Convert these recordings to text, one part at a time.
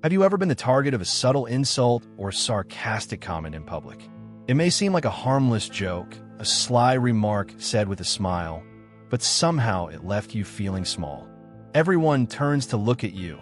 Have you ever been the target of a subtle insult or sarcastic comment in public? It may seem like a harmless joke, a sly remark said with a smile, but somehow it left you feeling small. Everyone turns to look at you,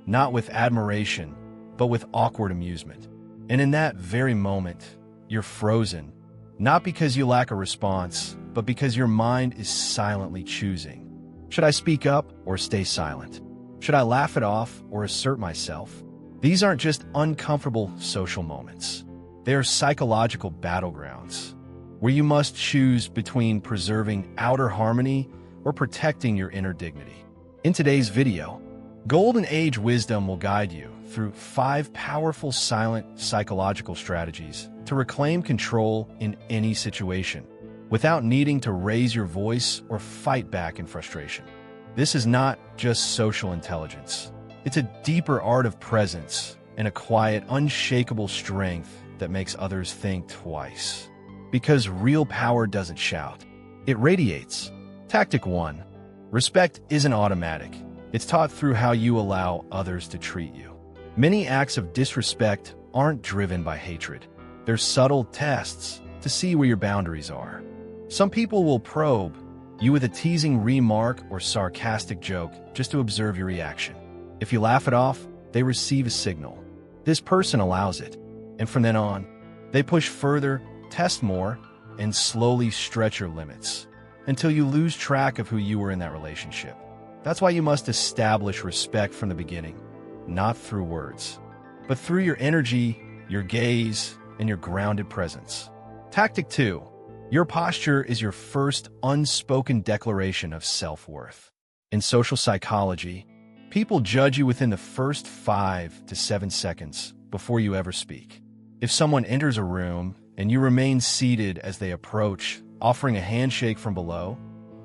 not with admiration, but with awkward amusement. And in that very moment, you're frozen, not because you lack a response, but because your mind is silently choosing. Should I speak up or stay silent? Should I laugh it off or assert myself? These aren't just uncomfortable social moments. They are psychological battlegrounds, where you must choose between preserving outer harmony or protecting your inner dignity. In today's video, Golden Age Wisdom will guide you through 5 powerful silent psychological strategies to reclaim control in any situation, without needing to raise your voice or fight back in frustration. This is not just social intelligence. It's a deeper art of presence and a quiet, unshakable strength that makes others think twice. Because real power doesn't shout, it radiates. Tactic 1. Respect isn't automatic. It's taught through how you allow others to treat you. Many acts of disrespect aren't driven by hatred. They're subtle tests to see where your boundaries are. Some people will probe you with a teasing remark or sarcastic joke just to observe your reaction. If you laugh it off, they receive a signal. This person allows it, and from then on, they push further, test more, and slowly stretch your limits until you lose track of who you were in that relationship. That's why you must establish respect from the beginning, not through words, but through your energy, your gaze, and your grounded presence. Tactic 2. Your posture is your first unspoken declaration of self-worth. In social psychology, people judge you within the first 5 to 7 seconds before you ever speak. If someone enters a room and you remain seated as they approach, offering a handshake from below,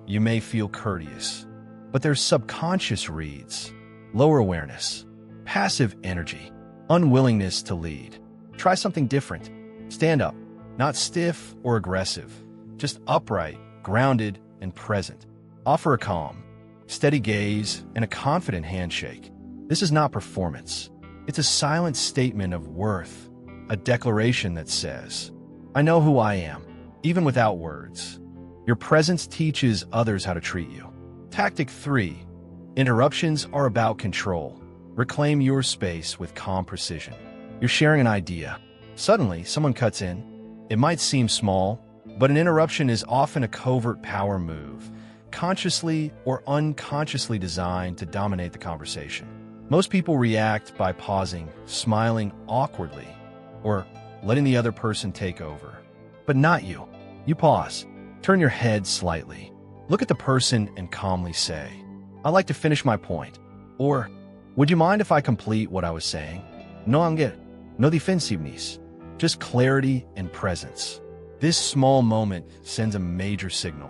you may feel courteous. But their subconscious reads lower awareness, passive energy, unwillingness to lead. Try something different. Stand up, not stiff or aggressive, just upright, grounded, and present. Offer a calm, steady gaze and a confident handshake. This is not performance. It's a silent statement of worth, a declaration that says, I know who I am, even without words. Your presence teaches others how to treat you. Tactic 3. Interruptions are about control. Reclaim your space with calm precision. You're sharing an idea. Suddenly, someone cuts in. It might seem small, but an interruption is often a covert power move, consciously or unconsciously designed to dominate the conversation. Most people react by pausing, smiling awkwardly, or letting the other person take over. But not you. You pause. Turn your head slightly. Look at the person and calmly say, I'd like to finish my point. Or, would you mind if I complete what I was saying? No anger, no defensiveness, just clarity and presence. This small moment sends a major signal.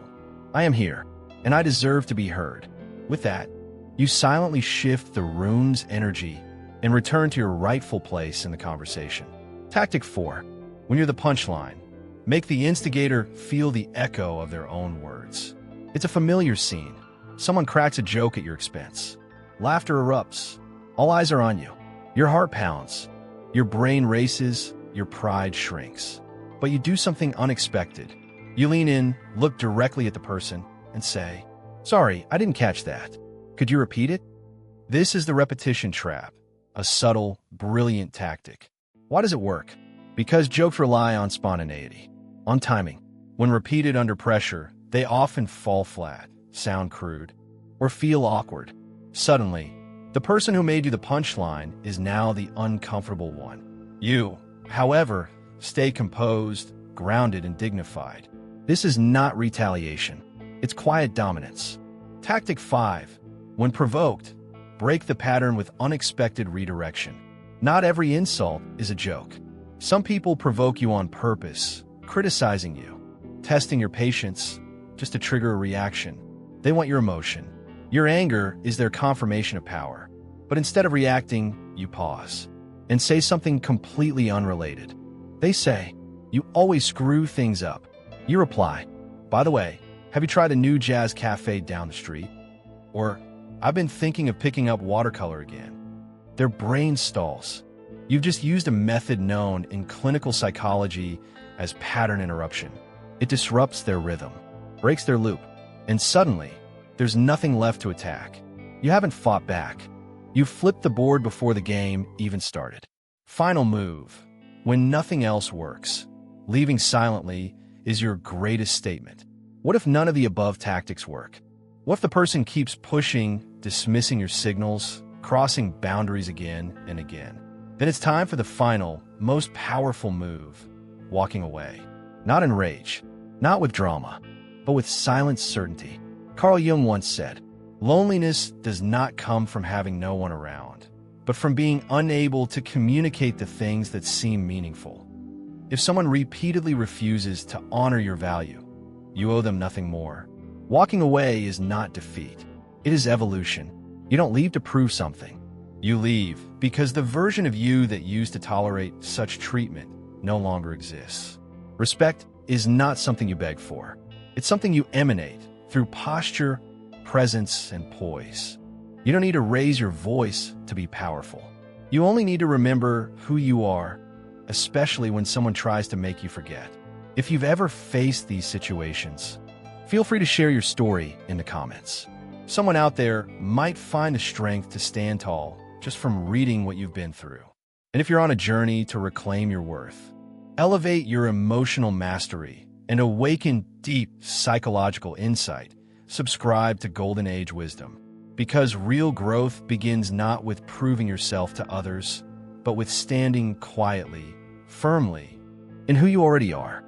I am here, and I deserve to be heard. With that, you silently shift the room's energy and return to your rightful place in the conversation. Tactic 4. When you're the punchline, make the instigator feel the echo of their own words. It's a familiar scene. Someone cracks a joke at your expense. Laughter erupts. All eyes are on you. Your heart pounds. Your brain races. Your pride shrinks. But you do something unexpected. You lean in, look directly at the person, and say, Sorry, I didn't catch that. Could you repeat it? This is the repetition trap, a subtle, brilliant tactic. Why does it work? Because jokes rely on spontaneity, on timing. When repeated under pressure, they often fall flat, sound crude, or feel awkward. Suddenly, the person who made you the punchline is now the uncomfortable one. You, however, stay composed, grounded, and dignified. This is not retaliation. It's quiet dominance. Tactic 5. When provoked, break the pattern with unexpected redirection. Not every insult is a joke. Some people provoke you on purpose, criticizing you, testing your patience, just to trigger a reaction. They want your emotion. Your anger is their confirmation of power. But instead of reacting, you pause and say something completely unrelated. They say, You always screw things up. You reply, By the way, have you tried a new jazz cafe down the street? Or, I've been thinking of picking up watercolor again. their brain stalls. You've just used a method known in clinical psychology as pattern interruption. It disrupts their rhythm, breaks their loop, and suddenly, there's nothing left to attack. You haven't fought back. You've flipped the board before the game even started. Final move. When nothing else works, leaving silently is your greatest statement. What if none of the above tactics work? What if the person keeps pushing, dismissing your signals, crossing boundaries again and again? Then it's time for the final, most powerful move, walking away. Not in rage, not with drama, but with silent certainty. Carl Jung once said, "Loneliness does not come from having no one around, but from being unable to communicate the things that seem meaningful." If someone repeatedly refuses to honor your value, you owe them nothing more. Walking away is not defeat. It is evolution. You don't leave to prove something. You leave because the version of you that used to tolerate such treatment no longer exists. Respect is not something you beg for. It's something you emanate through posture, presence, and poise. You don't need to raise your voice to be powerful. You only need to remember who you are, especially when someone tries to make you forget. If you've ever faced these situations, feel free to share your story in the comments. Someone out there might find the strength to stand tall just from reading what you've been through. And if you're on a journey to reclaim your worth, elevate your emotional mastery, and awaken deep psychological insight, subscribe to Golden Age Wisdom. Because real growth begins not with proving yourself to others, but with standing quietly, firmly, in who you already are.